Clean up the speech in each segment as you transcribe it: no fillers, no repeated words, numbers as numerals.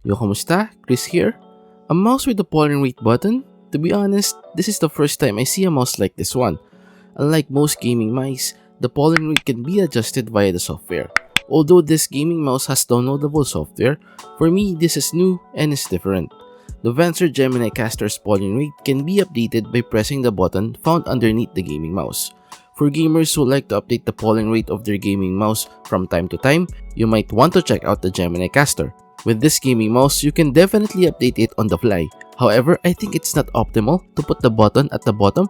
Yo, Kamusta? Chris here. A mouse with a polling rate button? To be honest, this is the first time I see a mouse like this one. Unlike most gaming mice, the polling rate can be adjusted via the software. Although this gaming mouse has downloadable software, for me this is new and is different. The Vancer Gemini Castor's polling rate can be updated by pressing the button found underneath the gaming mouse. For gamers who like to update the polling rate of their gaming mouse from time to time, you might want to check out the Gemini Castor. With this gaming mouse, you can definitely update it on the fly. However, I think it's not optimal to put the button at the bottom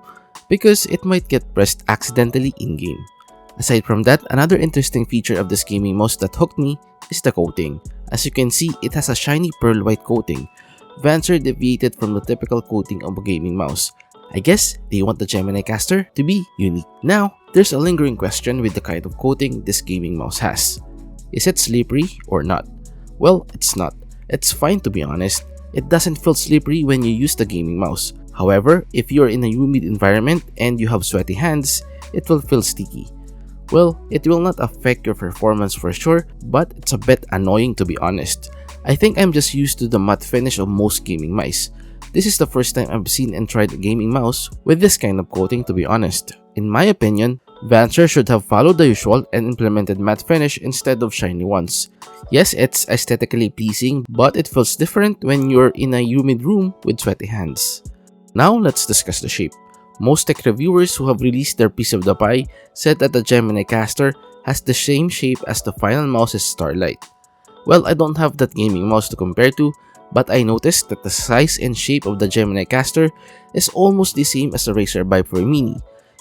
because it might get pressed accidentally in-game. Aside from that, another interesting feature of this gaming mouse that hooked me is the coating. As you can see, it has a shiny pearl white coating. Vancer deviated from the typical coating of a gaming mouse. I guess they want the Gemini Castor to be unique. Now, there's a lingering question with the kind of coating this gaming mouse has. Is it slippery or not? Well, it's not. It's fine to be honest. It doesn't feel slippery when you use the gaming mouse. However, if you're in a humid environment and you have sweaty hands, it will feel sticky. Well, it will not affect your performance for sure, but it's a bit annoying to be honest. I think I'm just used to the matte finish of most gaming mice. This is the first time I've seen and tried a gaming mouse with this kind of coating to be honest. In my opinion, Vancer should have followed the usual and implemented matte finish instead of shiny ones. Yes, it's aesthetically pleasing, but it feels different when you're in a humid room with sweaty hands. Now let's discuss the shape. Most tech reviewers who have released their piece of the pie said that the Gemini Castor has the same shape as the final mouse's Starlight. Well, I don't have that gaming mouse to compare to, but I noticed that the size and shape of the Gemini Castor is almost the same as the Razer Viper Mini.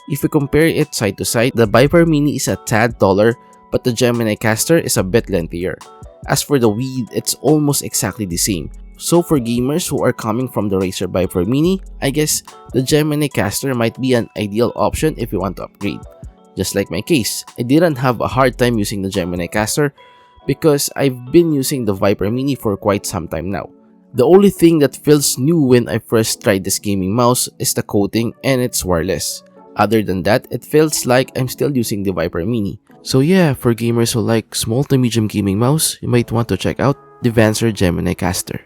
If we compare it side to side, the Viper Mini is a tad taller, but the Gemini Castor is a bit lengthier. As for the width, it's almost exactly the same. So for gamers who are coming from the Razer Viper Mini, I guess the Gemini Castor might be an ideal option if you want to upgrade. Just like my case, I didn't have a hard time using the Gemini Castor because I've been using the Viper Mini for quite some time now. The only thing that feels new when I first tried this gaming mouse is the coating and it's wireless. Other than that, it feels like I'm still using the Viper Mini. So yeah, for gamers who like small to medium gaming mouse, you might want to check out the Vancer Gemini Castor.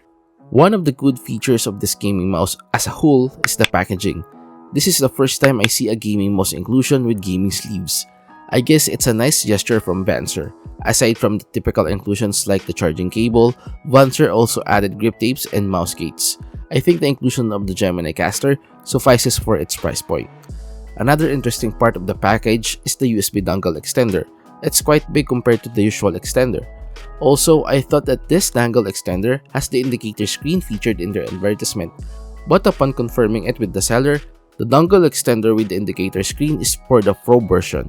One of the good features of this gaming mouse as a whole is the packaging. This is the first time I see a gaming mouse inclusion with gaming sleeves. I guess it's a nice gesture from Vancer. Aside from the typical inclusions like the charging cable, Vancer also added grip tapes and mouse gates. I think the inclusion of the Gemini Castor suffices for its price point. Another interesting part of the package is the USB dongle extender. It's quite big compared to the usual extender. Also, I thought that this dongle extender has the indicator screen featured in their advertisement, but upon confirming it with the seller, the dongle extender with the indicator screen is for the Pro version.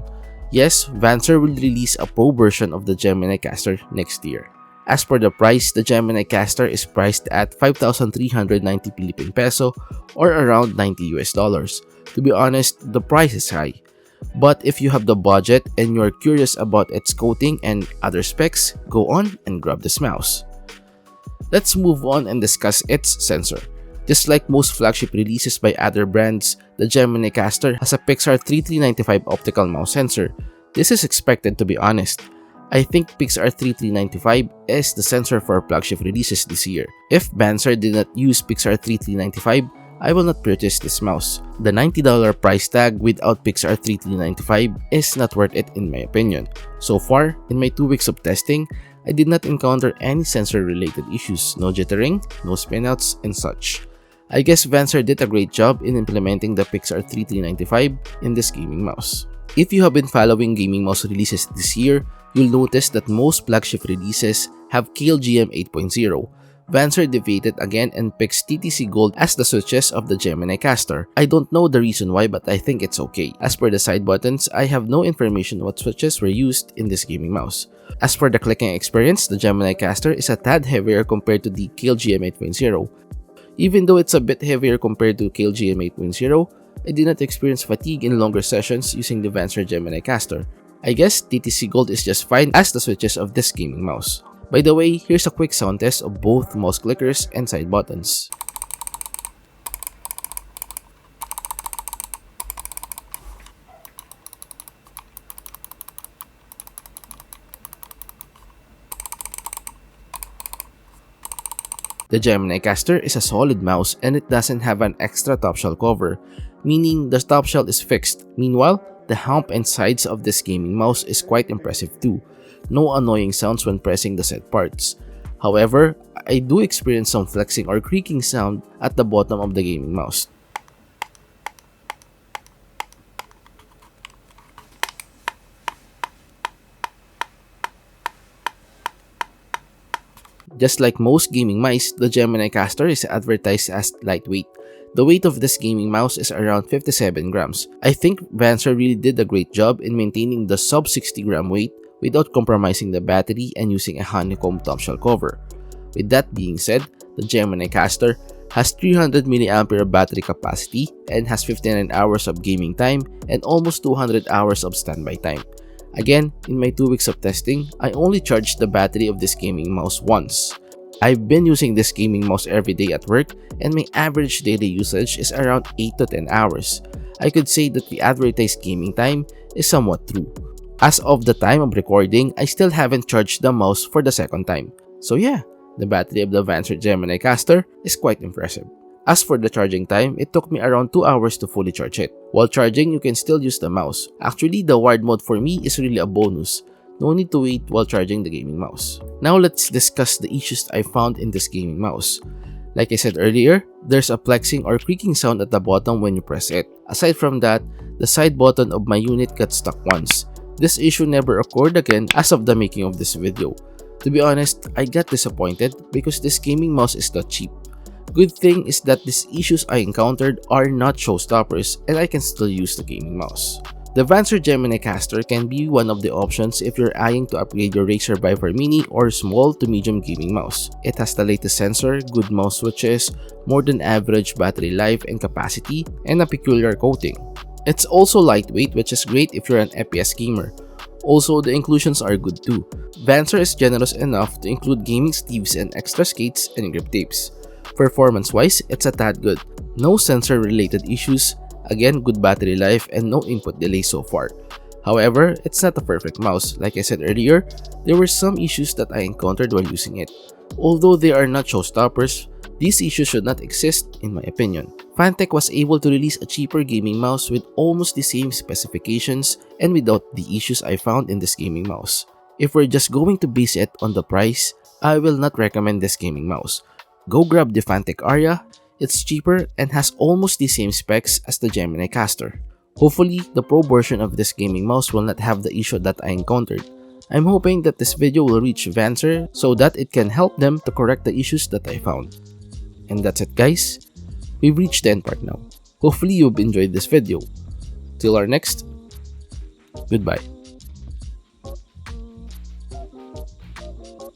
Yes, Vancer will release a Pro version of the Gemini Castor next year. As for the price, the Gemini Castor is priced at 5,390 Philippine peso or around $90 US. To be honest, the price is high. But if you have the budget and you're curious about its coating and other specs, go on and grab this mouse. Let's move on and discuss its sensor. Just like most flagship releases by other brands, the Gemini Castor has a Pixar 3395 optical mouse sensor. This is expected to be honest. I think Pixar 3395 is the sensor for flagship releases this year. If Vancer did not use Pixar 3395, I will not purchase this mouse. The $90 price tag without Pixar 3395 is not worth it in my opinion. So far, in my 2 weeks of testing, I did not encounter any sensor related issues, no jittering, no spinouts, and such. I guess Vancer did a great job in implementing the Pixar 3395 in this gaming mouse. If you have been following gaming mouse releases this year, you'll notice that most flagship releases have KLGM 8.0. Vancer deviated again and picks TTC Gold as the switches of the Gemini Castor. I don't know the reason why, but I think it's okay. As per the side buttons, I have no information what switches were used in this gaming mouse. As for the clicking experience, the Gemini Castor is a tad heavier compared to the KLGM 8.0. Even though it's a bit heavier compared to KLGM 8.0, I did not experience fatigue in longer sessions using the Vancer Gemini Castor. I guess TTC Gold is just fine as the switches of this gaming mouse. By the way, here's a quick sound test of both mouse clickers and side buttons. The Gemini Castor is a solid mouse and it doesn't have an extra top shell cover, meaning the top shell is fixed. Meanwhile, the hump and sides of this gaming mouse is quite impressive too. No annoying sounds when pressing the set parts. However, I do experience some flexing or creaking sound at the bottom of the gaming mouse. Just like most gaming mice, the Gemini Castor is advertised as lightweight. The weight of this gaming mouse is around 57 grams. I think Vancer really did a great job in maintaining the sub 60 gram weight without compromising the battery and using a honeycomb top shell cover. With that being said, the Gemini Castor has 300 mAh battery capacity and has 59 hours of gaming time and almost 200 hours of standby time. Again, in my 2 weeks of testing, I only charged the battery of this gaming mouse once. I've been using this gaming mouse every day at work and my average daily usage is around 8 to 10 hours. I could say that the advertised gaming time is somewhat true. As of the time of recording, I still haven't charged the mouse for the second time. So yeah, the battery of the Vancer Gemini Castor is quite impressive. As for the charging time, it took me around 2 hours to fully charge it. While charging, you can still use the mouse. Actually, the wired mode for me is really a bonus. No need to wait while charging the gaming mouse. Now let's discuss the issues I found in this gaming mouse. Like I said earlier, there's a flexing or creaking sound at the bottom when you press it. Aside from that, the side button of my unit got stuck once. This issue never occurred again as of the making of this video. To be honest, I got disappointed because this gaming mouse is not cheap. Good thing is that these issues I encountered are not showstoppers and I can still use the gaming mouse. The Vancer Gemini Castor can be one of the options if you're eyeing to upgrade your Acer Viper Mini or small to medium gaming mouse. It has the latest sensor, good mouse switches, more than average battery life and capacity, and a peculiar coating. It's also lightweight, which is great if you're an FPS gamer. Also, the inclusions are good too. Vancer is generous enough to include gaming sleeves and extra skates and grip tapes. Performance-wise, it's a tad good. No sensor-related issues, again good battery life and no input delay so far. However, it's not a perfect mouse. Like I said earlier, there were some issues that I encountered while using it. Although they are not showstoppers, these issues should not exist in my opinion. Fantech was able to release a cheaper gaming mouse with almost the same specifications and without the issues I found in this gaming mouse. If we're just going to base it on the price, I will not recommend this gaming mouse. Go grab the Fantech Aria, it's cheaper and has almost the same specs as the Gemini Castor. Hopefully, the Pro version of this gaming mouse will not have the issue that I encountered. I'm hoping that this video will reach Vancer so that it can help them to correct the issues that I found. And that's it guys, we've reached the end part now. Hopefully you've enjoyed this video. Till our next, goodbye.